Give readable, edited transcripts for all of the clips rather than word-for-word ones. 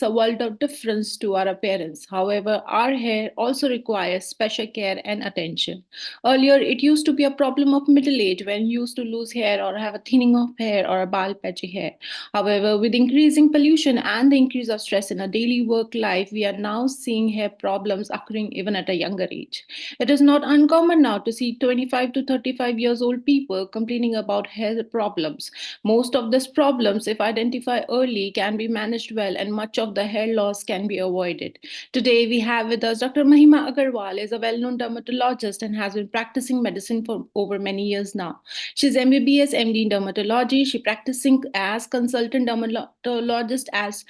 a world of difference to our appearance. However, our hair also requires special care and attention. Earlier, it used to be a problem of middle age when you used to lose hair or have a thinning of hair or a bald patchy hair. However, with increasing pollution and the increase of stress in our daily work life, we are now seeing hair problems occurring even at a younger age. It is not uncommon now to see 25 to 35 years old people complaining about hair problems. Most of these problems, if identified early, can be managed well and much of the hair loss can be avoided. Today, we have with us Dr. Mahima Agrawal, is a well-known dermatologist and has been practicing medicine for over many years now. She's MBBS, MD in dermatology. She practicing as consultant dermatologist as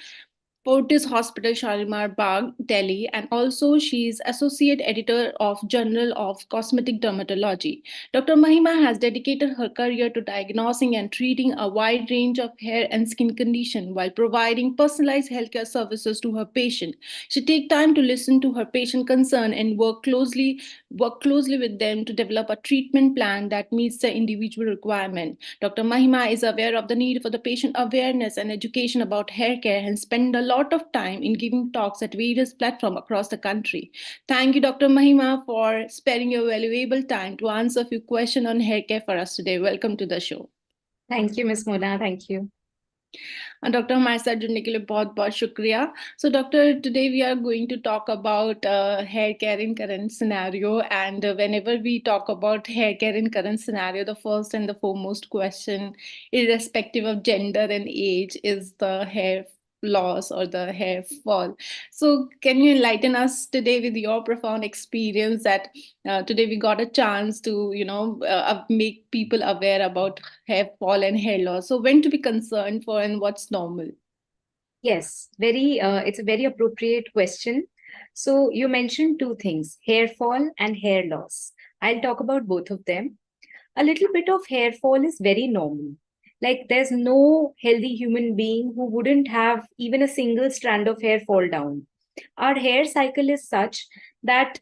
Fortis Hospital, Shalimar, Bagh, Delhi, and also she is Associate Editor of Journal of Cosmetic Dermatology. Dr. Mahima has dedicated her career to diagnosing and treating a wide range of hair and skin conditions while providing personalized healthcare services to her patient. She takes time to listen to her patient concern and work closely with them to develop a treatment plan that meets the individual requirement. Dr. Mahima is aware of the need for the patient awareness and education about hair care and spend a lot of time in giving talks at various platforms across the country. Thank you, Dr. Mahima, for sparing your valuable time to answer a few questions on hair care for us today. Welcome to the show. Thank you, Ms. Mona. Thank you. Doctor हमारे साथ जुड़ने के लिए बहुत बहुत शुक्रिया so doctor today we are going to talk about hair care in current scenario and whenever we talk about hair care in current scenario the first and the foremost question irrespective of gender and age is the hair loss or the hair fall. So can you enlighten us today with your profound experience that today we got a chance to make people aware about hair fall and hair loss, so when to be concerned for and what's normal? Yes, it's a very appropriate question. So you mentioned two things, hair fall and hair loss. I'll talk about both of them. A little bit of hair fall is very normal. Like there's no healthy human being who wouldn't have even a single strand of hair fall down. Our hair cycle is such that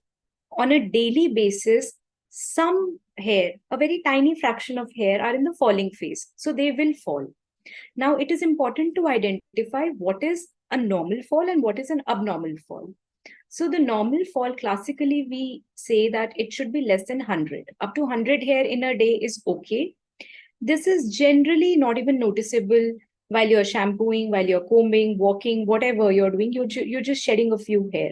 on a daily basis, some hair, a very tiny fraction of hair, are in the falling phase. So they will fall. Now, it is important to identify what is a normal fall and what is an abnormal fall. So the normal fall, classically, we say that it should be less than 100. Up to 100 hair in a day is okay. This is generally not even noticeable while you're shampooing, while you're combing, walking, whatever you're doing, you're just shedding a few hair.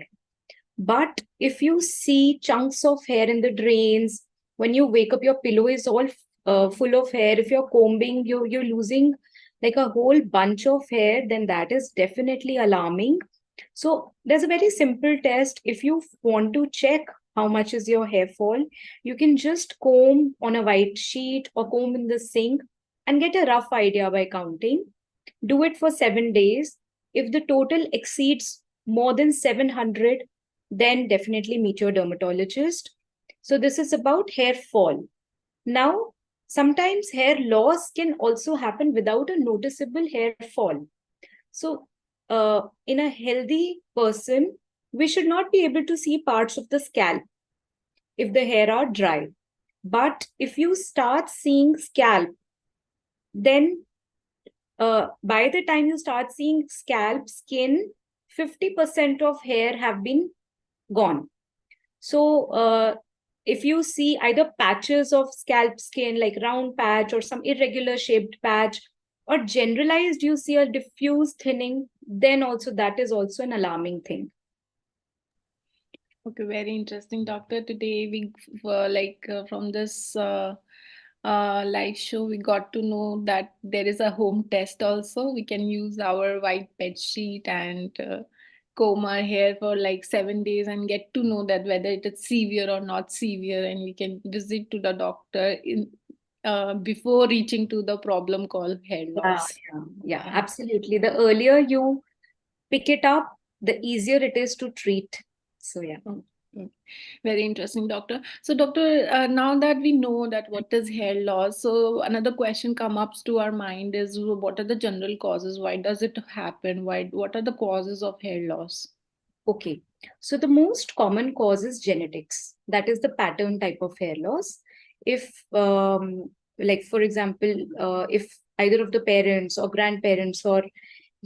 But if you see chunks of hair in the drains, when you wake up, your pillow is all full of hair. If you're combing, you're losing like a whole bunch of hair, then that is definitely alarming. So there's a very simple test. If you want to check how much is your hair fall, you can just comb on a white sheet or comb in the sink and get a rough idea by counting. Do it for 7 days. If the total exceeds more than 700, then definitely meet your dermatologist. So this is about hair fall. Now, sometimes hair loss can also happen without a noticeable hair fall. So in a healthy person, we should not be able to see parts of the scalp if the hair are dry. But if you start seeing scalp, then by the time you start seeing scalp, skin, 50% of hair have been gone. So if you see either patches of scalp skin, like round patch or some irregular shaped patch, or generalized, you see a diffuse thinning, then also that is also an alarming thing. Okay, very interesting, doctor. Today we from this live show we got to know that there is a home test also. We can use our white bed sheet and comb our hair for like 7 days and get to know that whether it is severe or not severe, and we can visit to the doctor in before reaching to the problem called hair loss. Yeah, absolutely. The earlier you pick it up, the easier it is to treat. So yeah. Very interesting, doctor. So, doctor, now that we know that what is hair loss, so another question come up to our mind is what are the general causes? Why does it happen? What are the causes of hair loss? Okay. So the most common cause is genetics. That is the pattern type of hair loss. If, like, for example, if either of the parents or grandparents or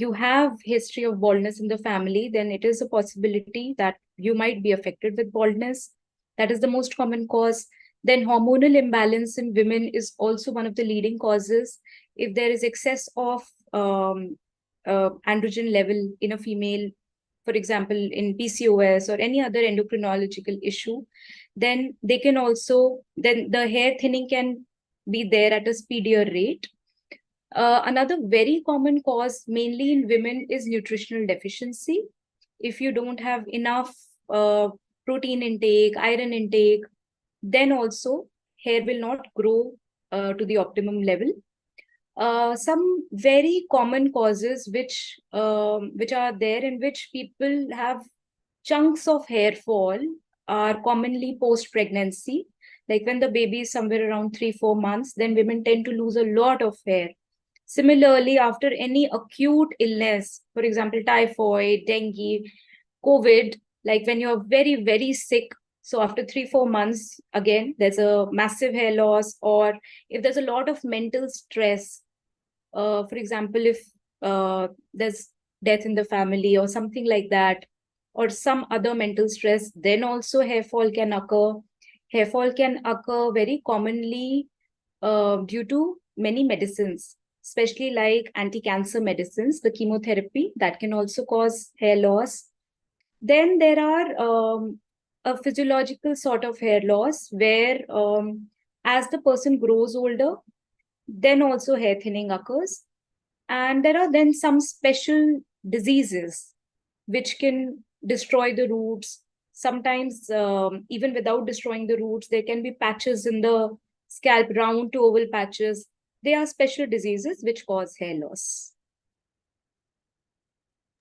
you have history of baldness in the family, then it is a possibility that you might be affected with baldness. That is the most common cause. Then hormonal imbalance in women is also one of the leading causes. If there is excess of androgen level in a female, for example, in PCOS or any other endocrinological issue, then then the hair thinning can be there at a speedier rate. Another very common cause, mainly in women, is nutritional deficiency. If you don't have enough protein intake, iron intake, then also hair will not grow to the optimum level. Some very common causes which are there, in which people have chunks of hair fall, are commonly post pregnancy. Like when the baby is somewhere around 3-4 months, then women tend to lose a lot of hair. Similarly, after any acute illness, for example, typhoid, dengue, COVID, like when you're very, very sick, so after 3-4 months, again, there's a massive hair loss. Or if there's a lot of mental stress, for example, if there's death in the family or something like that, or some other mental stress, then also hair fall can occur. Hair fall can occur very commonly due to many medicines, especially like anti-cancer medicines, the chemotherapy, that can also cause hair loss. Then there are a physiological sort of hair loss where as the person grows older, then also hair thinning occurs. And there are then some special diseases which can destroy the roots. Sometimes, even without destroying the roots, there can be patches in the scalp, round to oval patches. They are special diseases which cause hair loss.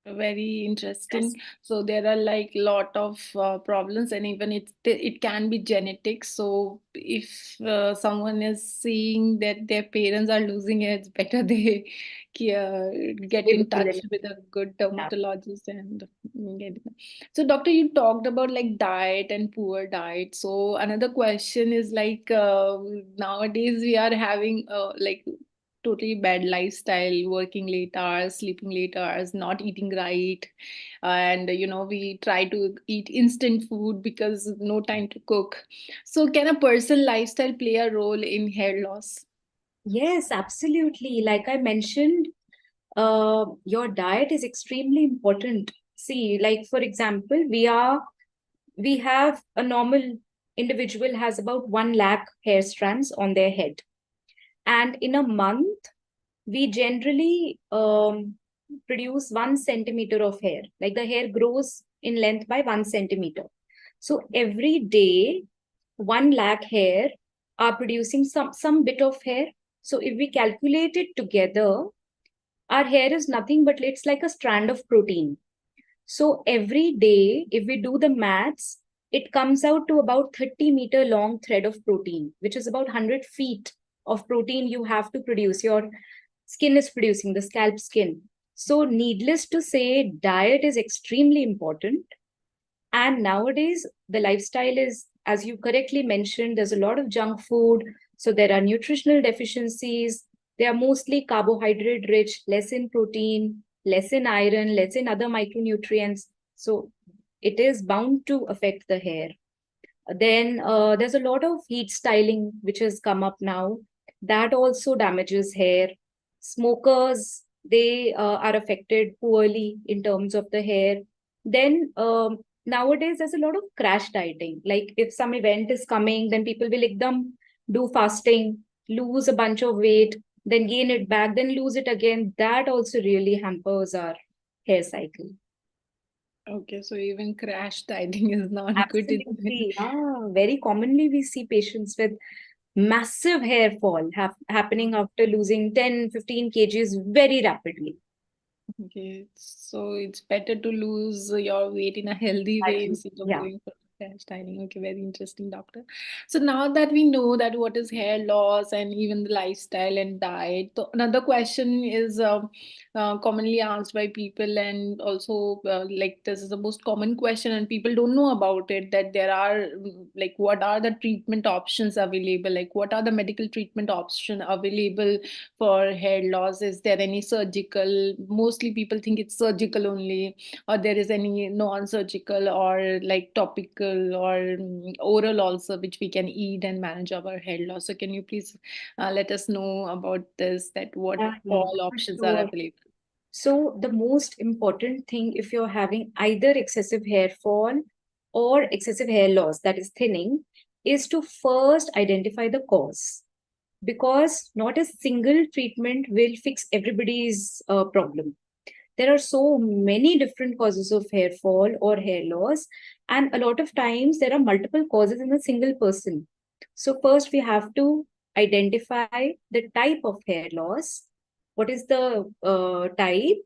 Very interesting. Yes. So there are like lot of problems, and even it can be genetic. So if someone is seeing that their parents are losing it, it's better they get in touch with a good dermatologist and get it. So doctor, you talked about like diet and poor diet. So another question is like nowadays we are having like totally bad lifestyle, working late hours, sleeping late hours, not eating right. And, we try to eat instant food because no time to cook. So, can a personal lifestyle play a role in hair loss? Yes, absolutely. Like I mentioned, your diet is extremely important. See, like for example, we have a normal individual has about 1 lakh hair strands on their head, and in a month we generally produce 1 centimeter of hair. Like the hair grows in length by 1 centimeter. So every day, 1 lakh hair are producing some bit of hair. So if we calculate it together, our hair is nothing but it's like a strand of protein. So every day, if we do the maths, it comes out to about 30-meter long thread of protein, which is about 100 feet of protein you have to produce. Your skin is producing, the scalp skin. So, needless to say, diet is extremely important. And nowadays, the lifestyle is, as you correctly mentioned, there's a lot of junk food. So, there are nutritional deficiencies. They are mostly carbohydrate rich, less in protein, less in iron, less in other micronutrients. So, it is bound to affect the hair. Then there's a lot of heat styling which has come up now. That also damages hair. Smokers, they are affected poorly in terms of the hair. Then nowadays there's a lot of crash dieting. Like if some event is coming, then people will them do fasting, lose a bunch of weight, then gain it back, then lose it again. That also really hampers our hair cycle. Okay, so even crash dieting is not good, isn't it? Absolutely. Very commonly we see patients with massive hair fall happening after losing 10, 15 kgs very rapidly. Okay, so it's better to lose your weight in a healthy way Exactly. instead of Yeah. going for. Hair styling. Okay, very interesting, doctor. So now that we know that what is hair loss and even the lifestyle and diet, so another question is commonly asked by people, and also like this is the most common question, and people don't know about it. That there are like what are the treatment options available? Like what are the medical treatment option available for hair loss? Is there any surgical? Mostly people think it's surgical only, or there is any non-surgical or like topical or oral also which we can eat and manage our hair loss. So can you please let us know about this, that what Yeah, all for options are sure. available? So the most important thing, if you're having either excessive hair fall or excessive hair loss, that is thinning, is to first identify the cause. Because not a single treatment will fix everybody's problem. There are so many different causes of hair fall or hair loss, and a lot of times there are multiple causes in a single person. So first we have to identify the type of hair loss. What is the type?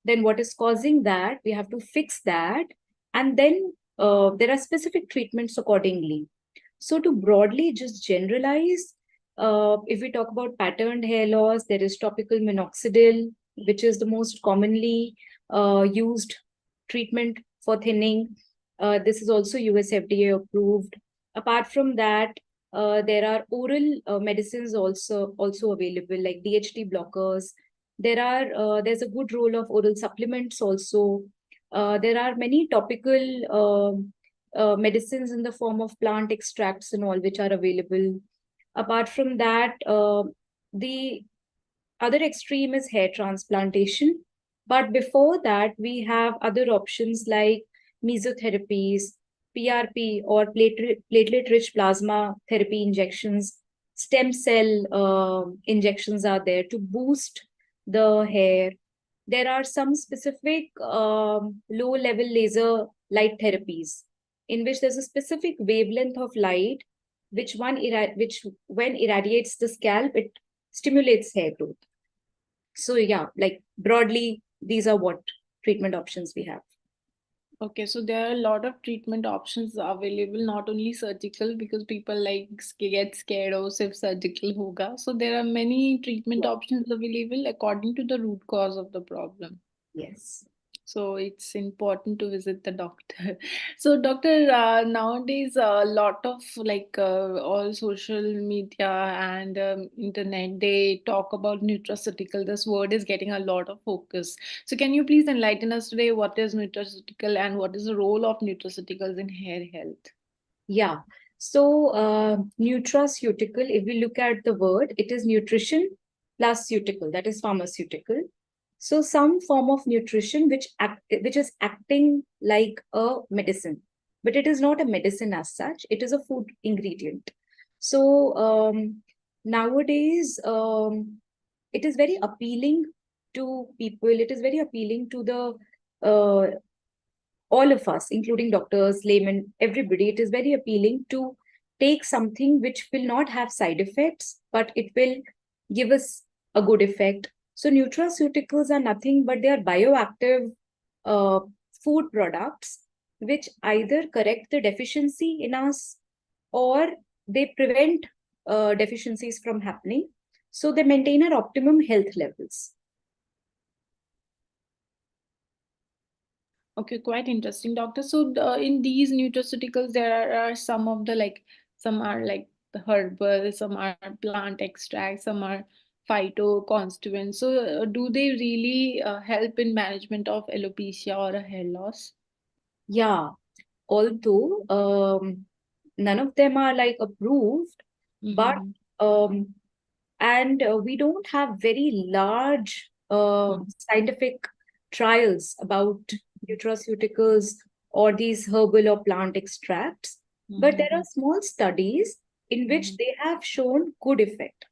Then what is causing that? We have to fix that, and then there are specific treatments accordingly. So to broadly just generalize, if we talk about patterned hair loss, there is topical minoxidil, which is the most commonly used treatment for thinning. This is also US FDA approved. Apart from that, there are oral medicines also available, like DHT blockers. There's a good role of oral supplements also. There are many topical medicines in the form of plant extracts and all which are available. Apart from that, the other extreme is hair transplantation. But before that, we have other options like mesotherapies, PRP or platelet rich plasma therapy injections, stem cell injections are there to boost the hair. There are some specific low level laser light therapies in which there's a specific wavelength of light which when irradiates the scalp, it stimulates hair growth. So yeah, like broadly, these are what treatment options we have. Okay, so there are a lot of treatment options available, not only surgical, because people like get scared of if surgical hoga. So there are many treatment Yeah. options available according to the root cause of the problem. Yes. So it's important to visit the doctor. So doctor, nowadays a lot of like all social media and internet, they talk about nutraceutical. This word is getting a lot of focus. So can you please enlighten us today what is nutraceutical and what is the role of nutraceuticals in hair health? Yeah. So nutraceutical, if we look at the word, it is nutrition plus ceutical, that is pharmaceutical. So some form of nutrition which is acting like a medicine, but it is not a medicine as such. It is a food ingredient. So nowadays, it is very appealing to people. It is very appealing to the all of us, including doctors, laymen, everybody. It is very appealing to take something which will not have side effects, but it will give us a good effect. So nutraceuticals are nothing but they are bioactive uh, food products which either correct the deficiency in us or they prevent deficiencies from happening. So they maintain our optimum health levels. Okay, quite interesting, doctor. So in these nutraceuticals, there are some of the like, some are like the herbal, some are plant extracts, some are phytoconstituents. So do they really help in management of alopecia or a hair loss? Yeah, although none of them are like approved, but Mm-hmm. um, and we don't have very large scientific trials about nutraceuticals or these herbal or plant extracts, but there Mm-hmm. are small studies in which Mm-hmm. they have shown good effect.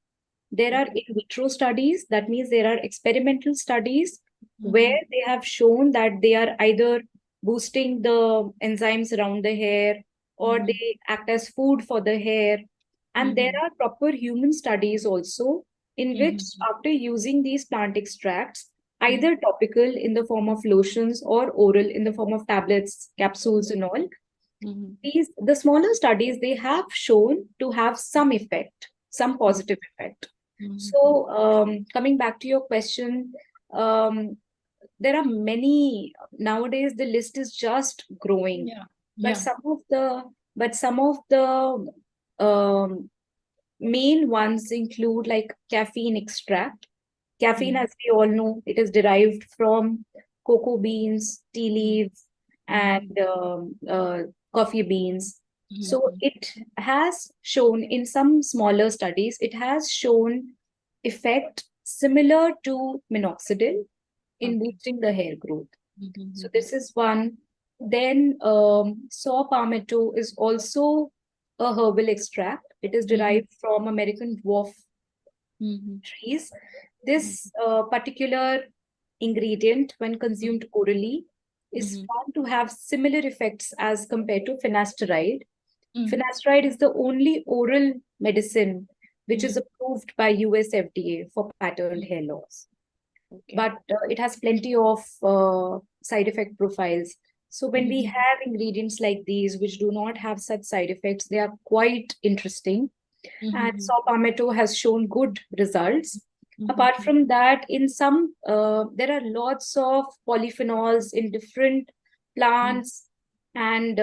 There are Okay. in vitro studies, that means there are experimental studies where Mm-hmm. they have shown that they are either boosting the enzymes around the hair or Mm-hmm. they act as food for the hair. And there Mm-hmm. are proper human studies also in which, Mm-hmm. after using these plant extracts, Mm-hmm. either topical in the form of lotions or oral in the form of tablets, capsules, and all, The smaller studies, they have shown to have some effect, some positive effect. So coming back to your question, um, there are many nowadays. The list is just growing, Yeah. but Yeah. some of the um, main ones include like caffeine extract. Caffeine, as we all know, it is derived from cocoa beans, tea leaves, and coffee beans. So it has shown in some smaller studies, it has shown effect similar to minoxidil in Okay. boosting the hair growth. So this is one. Then saw palmetto is also a herbal extract. It is derived from American dwarf trees. This particular ingredient, when consumed orally, is found to have similar effects as compared to finasteride. Finasteride is the only oral medicine which is approved by US FDA for patterned hair loss. Okay. But it has plenty of side effect profiles. So when we have ingredients like these, which do not have such side effects, they are quite interesting. And saw palmetto has shown good results. Apart from that, in some, there are lots of polyphenols in different plants and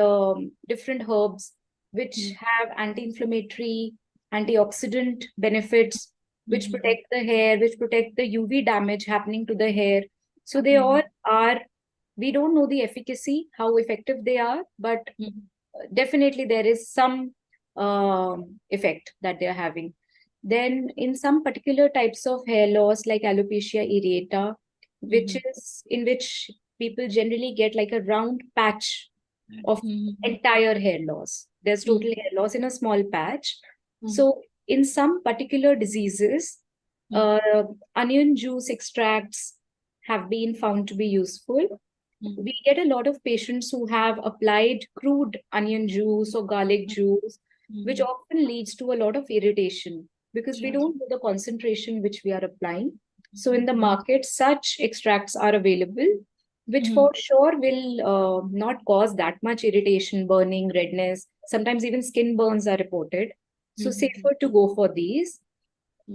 different herbs, which have anti-inflammatory, antioxidant benefits, which protect the hair, which protect the UV damage happening to the hair. So they all are, we don't know the efficacy, how effective they are, but definitely there is some effect that they're having. Then in some particular types of hair loss like alopecia areata, which is in which people generally get like a round patch of entire hair loss. There's total hair loss in a small patch. So in some particular diseases, uh, onion juice extracts have been found to be useful. We get a lot of patients who have applied crude onion juice or garlic juice, which often leads to a lot of irritation because we don't know the concentration which we are applying. So in the market, such extracts are available, which for sure will not cause that much irritation, burning, redness. Sometimes even skin burns are reported. So safer to go for these.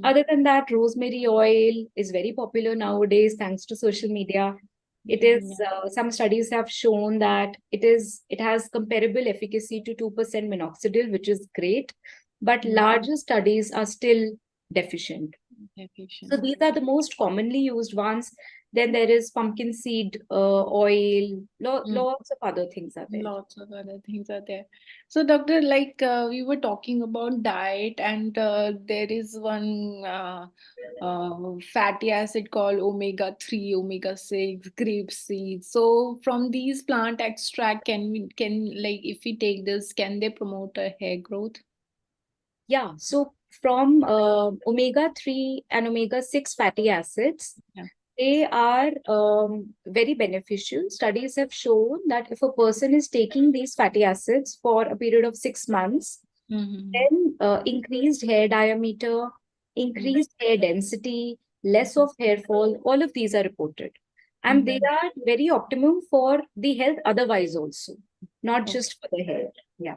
Other than that, rosemary oil is very popular nowadays thanks to social media. It is some studies have shown that it has comparable efficacy to 2% minoxidil, which is great, but larger studies are still deficient. So these are the most commonly used ones. Then there is pumpkin seed oil, lots of other things are there. Lots of other things are there. So, doctor, like we were talking about diet, and there is one fatty acid called omega 3, omega 6, grape seeds. So, from these plant extract, can like if we take this, can they promote a hair growth? Yeah, so from omega 3 and omega 6 fatty acids, Yeah. they are very beneficial. Studies have shown that if a person is taking these fatty acids for a period of 6 months, then increased hair diameter, increased hair density, less of hair fall, all of these are reported. And they are very optimum for the health otherwise also, not just for the hair. Yeah.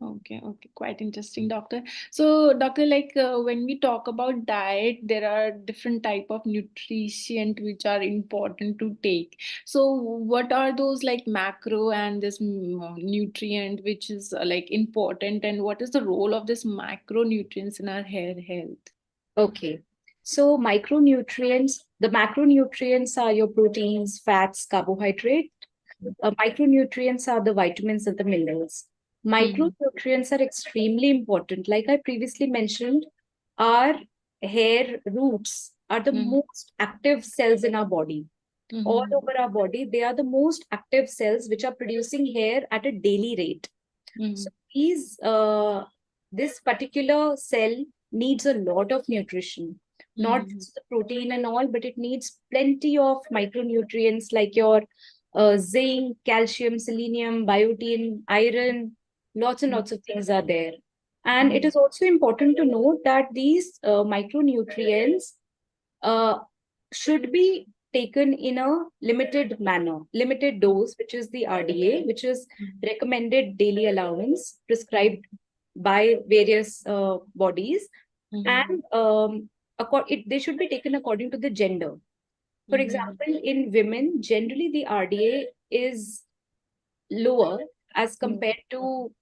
Okay, quite interesting, doctor. So, doctor, like when we talk about diet, there are different type of nutrition which are important to take. So, what are those like macro and this nutrient which is like important, and what is the role of this macronutrients in our hair health? Okay. So micronutrients, the macronutrients are your proteins, fats, carbohydrate. Micronutrients are the vitamins and the minerals. Micronutrients are extremely important. Like I previously mentioned, our hair roots are the most active cells in our body. All over our body, they are the most active cells which are producing hair at a daily rate. So this particular cell needs a lot of nutrition, not just the protein and all, but it needs plenty of micronutrients like your zinc, calcium, selenium, biotin, iron, lots and lots of things are there. And it is also important to note that these micronutrients uh, should be taken in a limited manner, limited dose, which is the RDA, which is recommended daily allowance prescribed by various bodies. And they should be taken according to the gender. For example, in women, generally the RDA is lower as compared to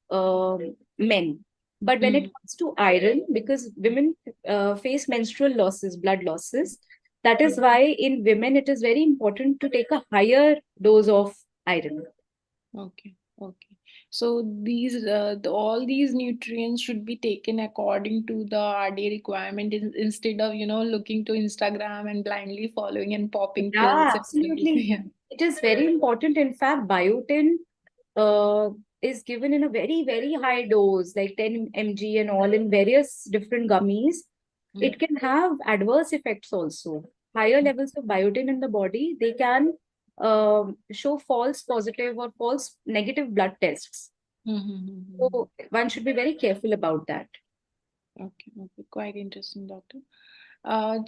men. But when it comes to iron, because women face menstrual losses, blood losses, that is why in women it is very important to take a higher dose of iron. Okay, okay. So all these nutrients should be taken according to the RDA requirement instead of, looking to Instagram and blindly following and popping Yeah, pills. absolutely. Yeah. It is very important. In fact, biotin uh, is given in a very, very high dose, like 10 mg and all in various different gummies. It can have adverse effects also. Higher levels of biotin in the body, they can show false positive or false negative blood tests. So one should be very careful about that. Okay, okay, quite interesting, doctor.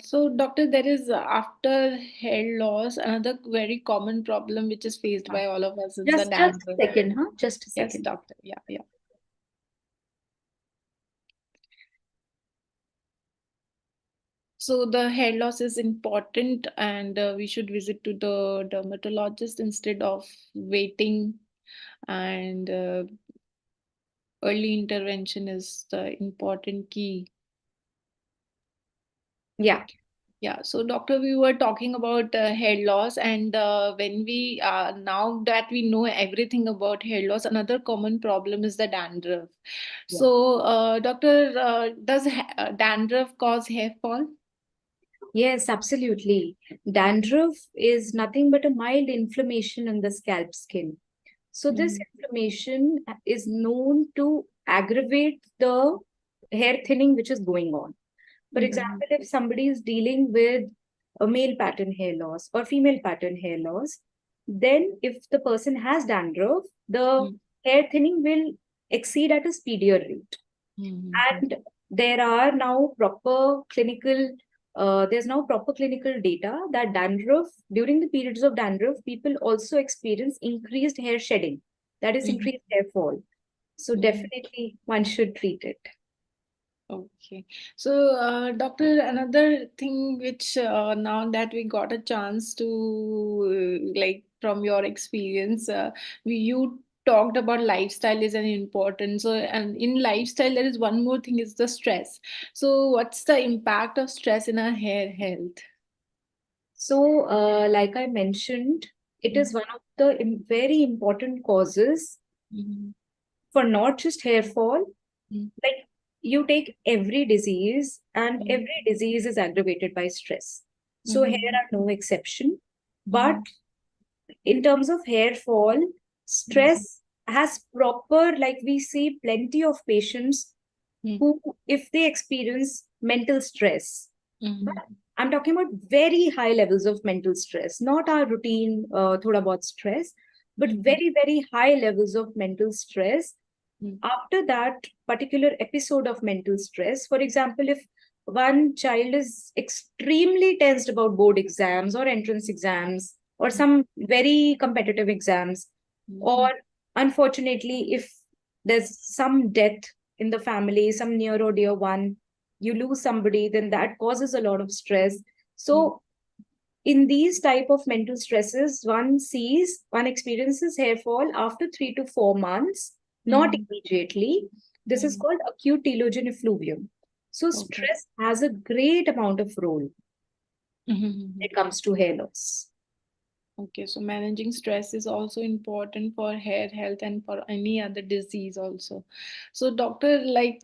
So, doctor, there is after hair loss, another very common problem which is faced by all of us is the Just a dandruff. second, huh? Just a Yes, second. doctor. Yeah, yeah. So the hair loss is important, and we should visit to the dermatologist instead of waiting. And early intervention is the important key. Yeah. Yeah, so doctor, we were talking about hair loss, and when we now that we know everything about hair loss, another common problem is the dandruff. Yeah. So, doctor, does dandruff cause hair fall? Yes, absolutely. Dandruff is nothing but a mild inflammation in the scalp skin. So this Mhm, inflammation is known to aggravate the hair thinning which is going on. For mhm, example, if somebody is dealing with a male pattern hair loss or female pattern hair loss, then if the person has dandruff, the mhm, hair thinning will exceed at a speedier rate. mhm, And there are now proper clinical there's now proper clinical data that dandruff, during the periods of dandruff, people also experience increased hair shedding, that is mhm, increased hair fall. So mhm. definitely one should treat it. Okay. So, doctor, another thing which now that we got a chance to like from your experience, you talked about lifestyle is an important. So, and in lifestyle, there is one more thing is the stress. So, what's the impact of stress in our hair health? So like I mentioned, it is one of the very important causes Mm-hmm. for not just hair fall. Mm-hmm. Like, you take every disease, and Mm-hmm. every disease is aggravated by stress. So hair Mm-hmm. are no exception. But Mm-hmm. in terms of hair fall, stress has proper, like we see plenty of patients who, if they experience mental stress, but Mm-hmm. I'm talking about very high levels of mental stress, not our routine, thoda bahut stress, but Mm-hmm. very, very high levels of mental stress. After that particular episode of mental stress, for example, if one child is extremely tensed about board exams or entrance exams or some very competitive exams, or unfortunately, if there's some death in the family, some near or dear one, you lose somebody, then that causes a lot of stress. So in these type of mental stresses, one experiences hair fall after 3 to 4 months, not Mm-hmm. immediately. This is Mm-hmm. called acute telogen effluvium. So Okay. stress has a great amount of role when Mm-hmm. it comes to hair loss. Okay, so managing stress is also important for hair health and for any other disease also. So, doctor, like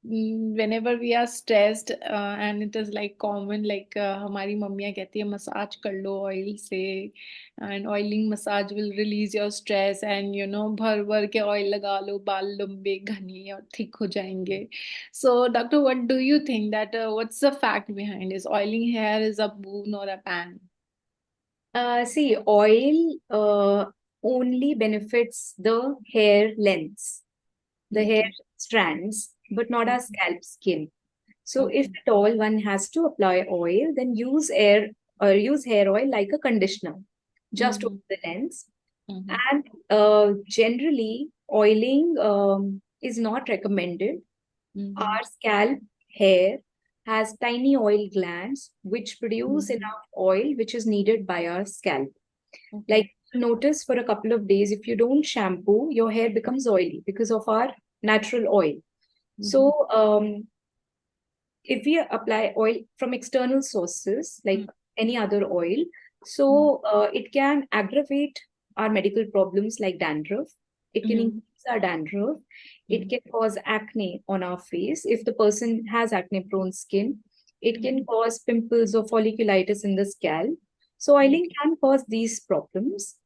whenever we are stressed, and it is like common, like हमारी मम्मियाँ कहती है massage कर लो oil से, and oiling massage will release your stress, and भर भर के oil लगा लो, बाल लंबे घने और thick हो जाएंगे. So, doctor, what do you think that what's the fact behind is oiling hair is a boon or a ban? See, oil only benefits the hair lengths, the hair Okay. strands, but not our Okay. scalp skin. So if Okay. at all one has to apply oil, then use air, or use hair oil like a conditioner, just over the lens. And generally, oiling is not recommended. Our scalp hair has tiny oil glands which produce enough oil which is needed by our scalp. Like, notice for a couple of days, if you don't shampoo, your hair becomes oily because of our natural oil. So, if we apply oil from external sources, like any other oil, so it can aggravate our medical problems like dandruff. It can increase our dandruff. It can cause acne on our face. If the person has acne prone skin, it can cause pimples or folliculitis in the scalp. So oiling can cause these problems.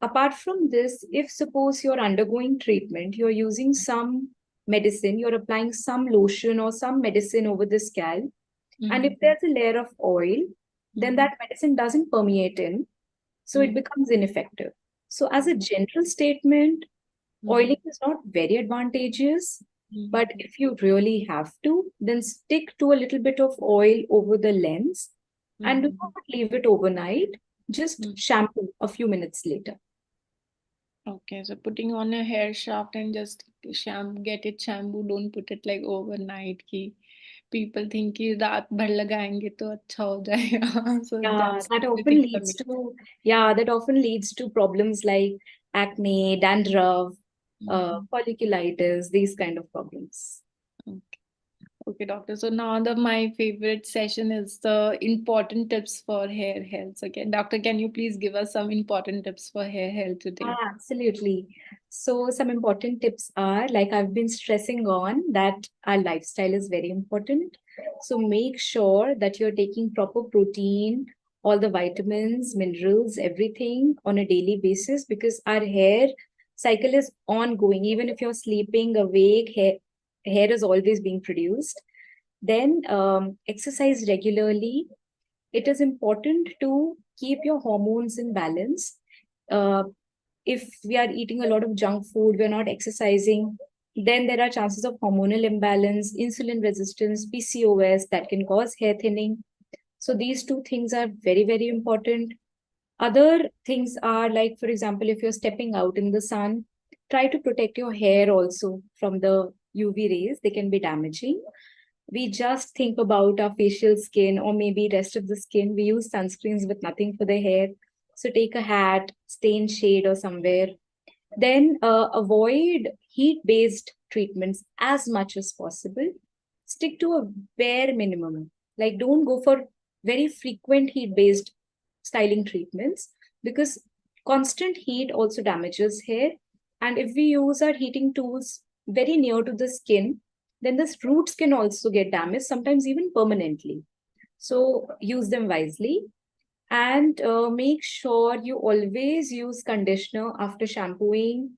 Apart from this, if suppose you're undergoing treatment, you're using some medicine, you're applying some lotion or some medicine over the scalp, and if there's a layer of oil, then that medicine doesn't permeate in, so it becomes ineffective. So, as a general statement, oiling is not very advantageous, but if you really have to, then stick to a little bit of oil over the lens and do not leave it overnight. Just shampoo a few minutes later. Okay, so putting on a hair shaft and just get it shampoo, don't put it like overnight ki people think कि रात भर लगाएंगे तो अच्छा हो जाएगा. So Yeah, that's that the often thing for leads me. to problems like acne, dandruff, folliculitis, these kind of problems. Okay. Okay, doctor. So now my favorite session is the important tips for hair health. Okay, doctor, can you please give us some important tips for hair health today? Absolutely. So some important tips are, like I've been stressing on, that our lifestyle is very important. So make sure that you're taking proper protein, all the vitamins, minerals, everything on a daily basis, because our hair cycle is ongoing. Even if you're sleeping, awake, hair is always being produced. Then exercise regularly. It is important to keep your hormones in balance. Uh, if we are eating a lot of junk food, we're not exercising, then there are chances of hormonal imbalance, insulin resistance, PCOS that can cause hair thinning. So these two things are very, very important. Other things are like, for example, if you're stepping out in the sun, try to protect your hair also from the UV rays. They can be damaging. We just think about our facial skin or maybe rest of the skin. We use sunscreens with nothing for the hair. So take a hat, stay in shade or somewhere. Then avoid heat-based treatments as much as possible. Stick to a bare minimum. Like, don't go for very frequent heat-based styling treatments, because constant heat also damages hair. And if we use our heating tools very near to the skin, then the roots can also get damaged, sometimes even permanently. So use them wisely. And make sure you always use conditioner after shampooing.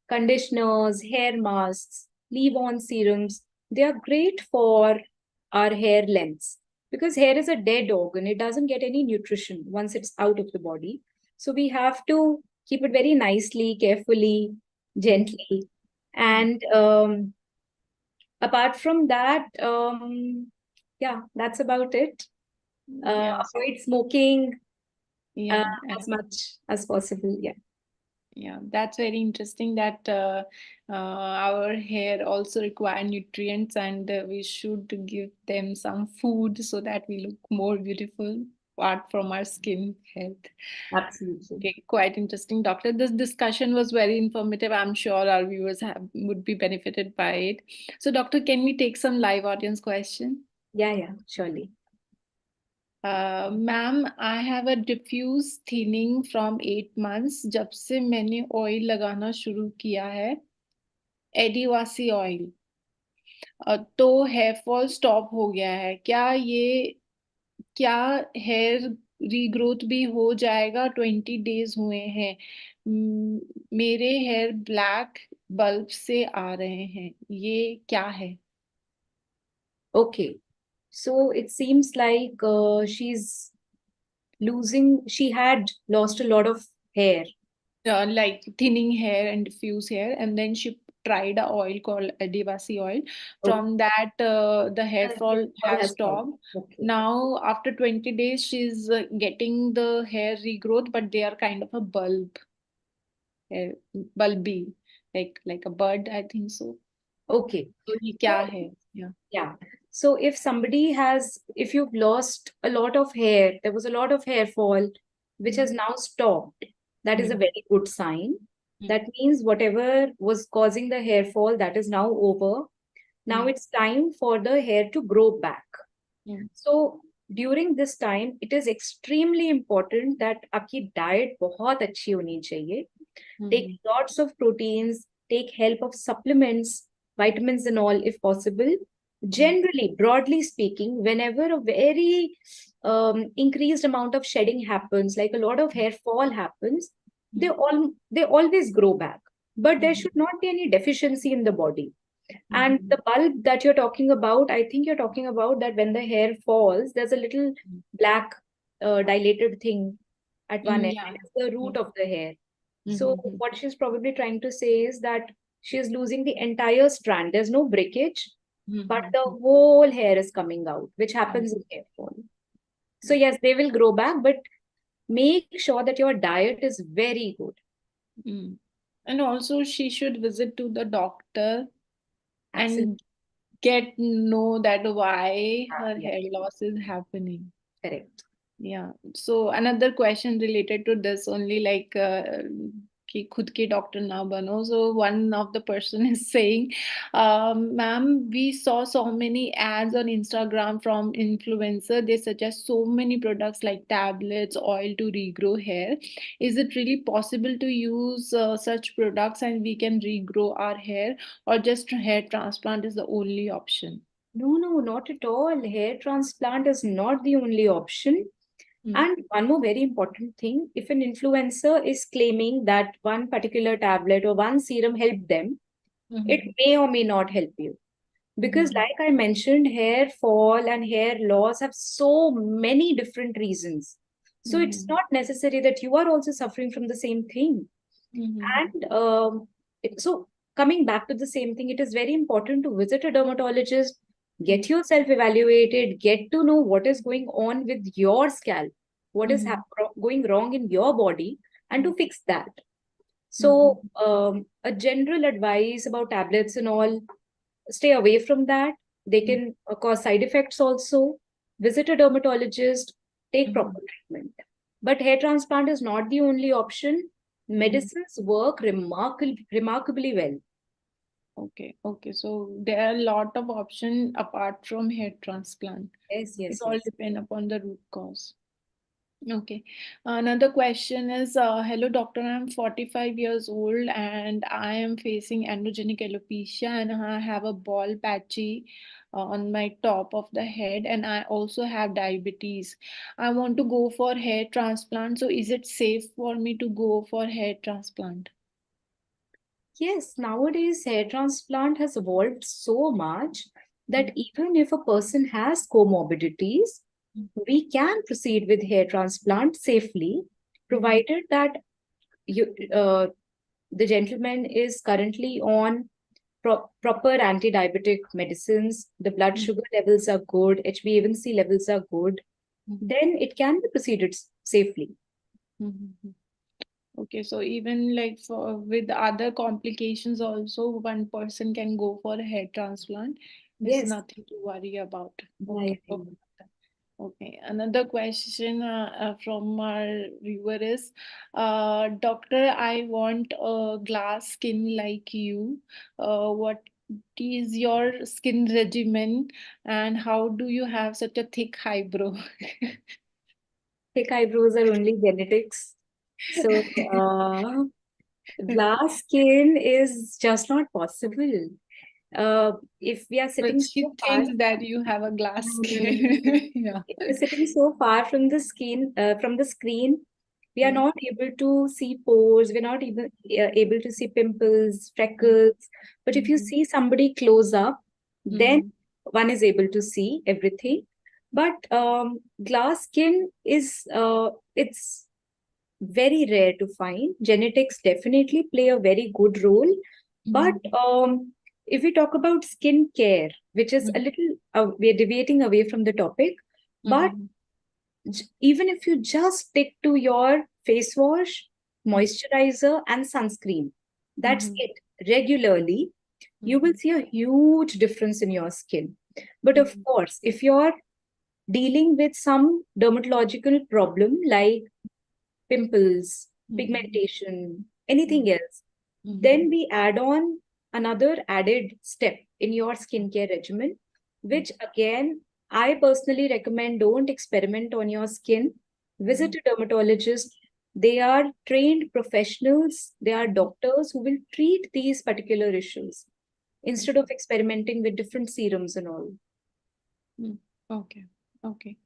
Conditioners, hair masks, leave-on serums, they are great for our hair lengths, because hair is a dead organ. It doesn't get any nutrition once it's out of the body. So we have to keep it very nicely, carefully, gently. And apart from that, yeah, that's about it. Yes. Avoid smoking Yeah. as much as possible. Yeah. Yeah, that's very interesting that our hair also require nutrients, and we should give them some food so that we look more beautiful apart from our skin health. Absolutely. Okay, quite interesting, doctor. This discussion was very informative. I'm sure our viewers would be benefited by it. So, doctor, can we take some live audience question? Yeah, surely. Ma'am I have a diffuse thinning from 8 months जब से मैंने oil लगाना शुरू किया है एडिवासी oil तो hair fall stop हो गया है क्या हेयर रीग्रोथ भी हो जाएगा 20 days हुए हैं मेरे हेयर ब्लैक बल्ब से आ रहे हैं ये क्या है Okay. So it seems like she had lost a lot of hair. like thinning hair and diffuse hair and then she tried a oil called Adivasi oil. Okay. From that, the hair fall All has has stopped. stopped. Okay. Now, after 20 days, she's getting the hair regrowth, but they are kind of a hair, bulby, like a bud, I think so. Okay. So ये So, क्या है? Yeah. yeah. So if you've lost a lot of hair, there was a lot of hair fall, which has now stopped. That is a Mm, very good sign. mm, That means whatever was causing the hair fall, that is now over. Now mm, it's time for the hair to grow back. mm, So during this time, it is extremely important that आपकी diet बहुत अच्छी होनी चाहिए. Take mm, lots of proteins, take help of supplements, vitamins and all if possible. mm, Generally, broadly speaking, whenever a very increased amount of shedding happens, like a lot of hair fall happens, mm, they always grow back. But there mm, should not be any deficiency in the body. And mm, the bulb that you're talking about, I think you're talking about that when the hair falls, there's a little black dilated thing at one end. yeah. It is the Yeah. root of the hair. So Mm-hmm. what she's probably trying to say is that she's losing the entire strand. There's no breakage, but the Mm-hmm. whole hair is coming out, which Mm, happens in hair fall. So yes, they will grow back, but make sure that your diet is very good. mm. And also, she should visit to the doctor Absolutely. and get know that why her Yeah, hair loss is happening. correct. Yeah. So another question related to this only कि खुद के doctor ना बनो. So one of the person is saying, ma'am, we saw so many ads on Instagram from influencer. They suggest so many products like tablets, oil to regrow hair. Is it really possible to use such products and we can regrow our hair, or just hair transplant is the only option? No, not at all. Hair transplant is not the only option. Mm. And one more very important thing, if an influencer is claiming that one particular tablet or one serum helped them, it Mhm. may or may not help you. Because, Mhm. like I mentioned, hair fall and hair loss have so many different reasons. So, it's Mhm. not necessary that you are also suffering from the same thing. Mhm. And so, coming back to the same thing, it is very important to visit a dermatologist, get Mhm. yourself evaluated, get to know what is going on with your scalp, what is Mhm. going wrong in your body, and to fix that. Mhm. So, a general advice about tablets and all, stay away from that. They Mhm. can cause side effects also. Visit a dermatologist, take Mhm. proper treatment. But hair transplant is not the only option. Mhm. Medicines work remarkably well. Okay, okay. So there are a lot of options apart from hair transplant. Yes, It yes, all yes. depend upon the root cause. Okay. Another question is, hello doctor, I'm 45 years old and I am facing androgenic alopecia and I have a bald patchy on my top of the head and I also have diabetes. I want to go for hair transplant. So is it safe for me to go for hair transplant? Yes, nowadays hair transplant has evolved so much that Mm, even if a person has comorbidities, mm, we can proceed with hair transplant safely, mm, provided that you, the gentleman is currently on proper anti-diabetic medicines, the blood mm, sugar levels are good, HbA1c levels are good, mm, then it can be proceeded safely. mm, mm. Okay, so even like for with other complications also, one person can go for a hair transplant. It's Yes, nothing to worry about. Okay, right. okay. Okay, another question from our viewer is, Doctor, I want a glass skin like you. What is your skin regimen and how do you have such a thick eyebrow? Thick eyebrows are only genetics. So, glass skin is just not possible. If we are But sitting she so far, thinks that you have a glass no, no, no. skin. Yeah. If we're sitting so far from the screen, we are Mm, not able to see pores, we're not even able to see pimples, mm, freckles. But if you mhm, see somebody close up, then mhm, one is able to see everything. But glass skin is it's very rare to find. Genetics definitely play a very good role, But if we talk about skin care, which is a little, we're deviating away from the topic, but even if you stick to your face wash, moisturizer, and sunscreen, that's it, regularly, you will see a huge difference in your skin. But of course, if you're dealing with some dermatological problem like pimples, pigmentation, anything else, then we add on another added step in your skincare regimen, which again, I personally recommend don't experiment on your skin. Visit a dermatologist. They are trained professionals, they are doctors who will treat these particular issues instead of experimenting with different serums and all. Okay. Okay.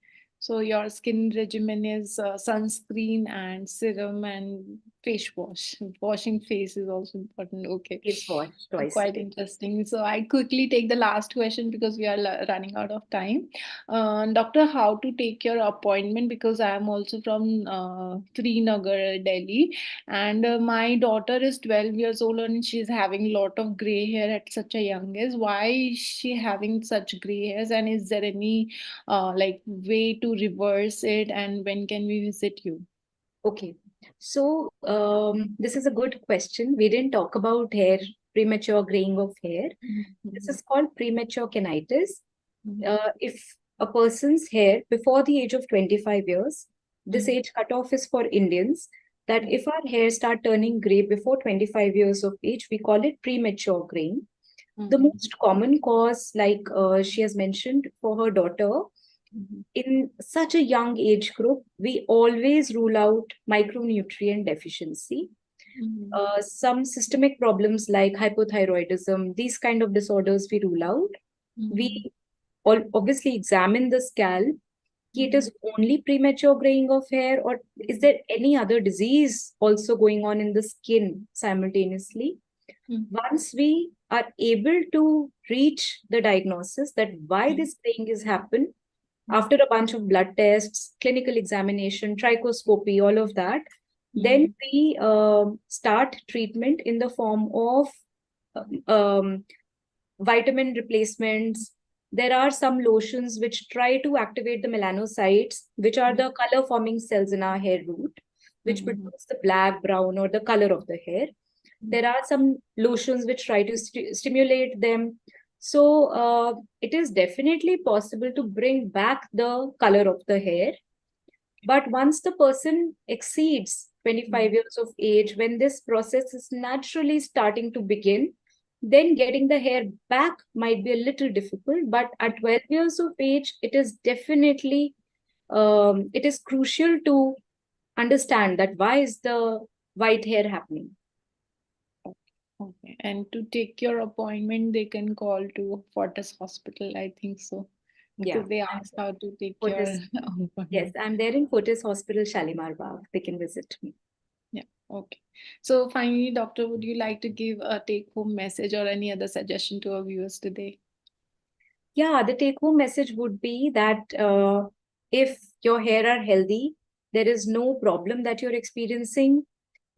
So your skin regimen is sunscreen and serum and face wash. Washing face is also important. Okay. Face wash twice a Quite day. interesting. So I quickly take the last question because we are running out of time. Doctor, how to take your appointment? Because I am also from Srinagar, Delhi, and my daughter is 12 years old and she's having a lot of gray hair at such a young age. Why is she having such gray hairs? And is there any like way to reverse it? And when can we visit you? Okay. So, this is a good question. We didn't talk about hair, premature graying of hair. This is called premature tinnitus. If a person's hair before the age of 25 years, this age cutoff is for Indians, that if our hair start turning gray before 25 years of age, we call it premature graying. The most common cause, like she has mentioned for her daughter, in such a young age group, we always rule out micronutrient deficiency. Some systemic problems like hypothyroidism, these kind of disorders we rule out. We obviously examine the scalp. It is only premature graying of hair, or is there any other disease also going on in the skin simultaneously? Once we are able to reach the diagnosis that why this graying is happened, after a bunch of blood tests, clinical examination, trichoscopy, all of that, then we start treatment in the form of vitamin replacements. There are some lotions which try to activate the melanocytes, which are the color forming cells in our hair root, which produce the black, brown, or the color of the hair. There are some lotions which try to stimulate them. So it is definitely possible to bring back the color of the hair. But once the person exceeds 25 years of age, when this process is naturally starting to begin, then getting the hair back might be a little difficult. But at 12 years of age, it is definitely, it is crucial to understand that why is the white hair happening. Okay. And to take your appointment, they can call to Fortis Hospital, I think so. Yeah. Because they ask how to take your Fortis, appointment. yes, I'm there in Fortis Hospital, Shalimar Bagh. They can visit me. Yeah. Okay. So finally, doctor, would you like to give a take-home message or any other suggestion to our viewers today? Yeah, the take-home message would be that if your hair are healthy, there is no problem that you're experiencing,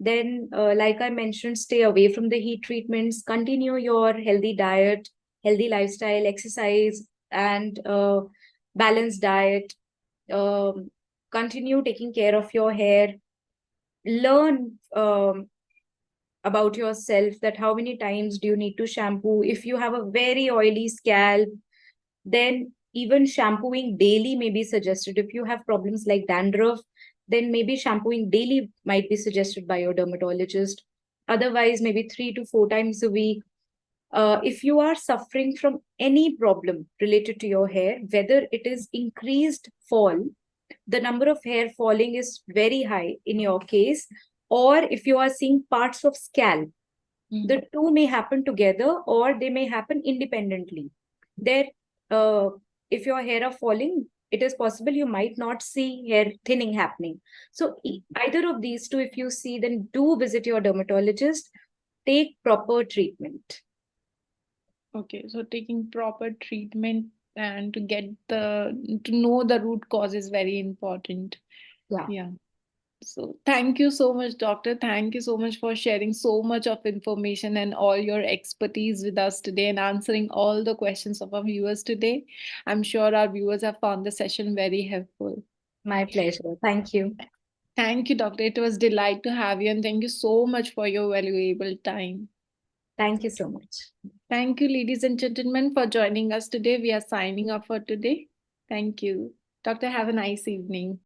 then like I mentioned, stay away from the heat treatments, continue your healthy diet, healthy lifestyle, exercise, and balanced diet. Continue taking care of your hair. Learn about yourself, that how many times do you need to shampoo. If you have a very oily scalp, then even shampooing daily may be suggested. If you have problems like dandruff, then maybe shampooing daily might be suggested by your dermatologist. Otherwise, maybe 3 to 4 times a week. If you are suffering from any problem related to your hair, whether it is increased fall, the number of hair falling is very high in your case, or if you are seeing parts of scalp, the two may happen together or they may happen independently. There, if your hair are falling, it is possible you might not see hair thinning happening. So either of these two, if you see, then do visit your dermatologist. Take proper treatment. Okay, so taking proper treatment and to get to know the root cause is very important. Yeah. Yeah. So thank you so much, doctor. Thank you so much for sharing so much of information and all your expertise with us today and answering all the questions of our viewers today. I'm sure our viewers have found the session very helpful. My pleasure. Thank you. Thank you, doctor. It was delight to have you, and thank you so much for your valuable time. Thank you so much. Thank you, ladies and gentlemen, for joining us today. We are signing off for today. Thank you. Doctor, have a nice evening.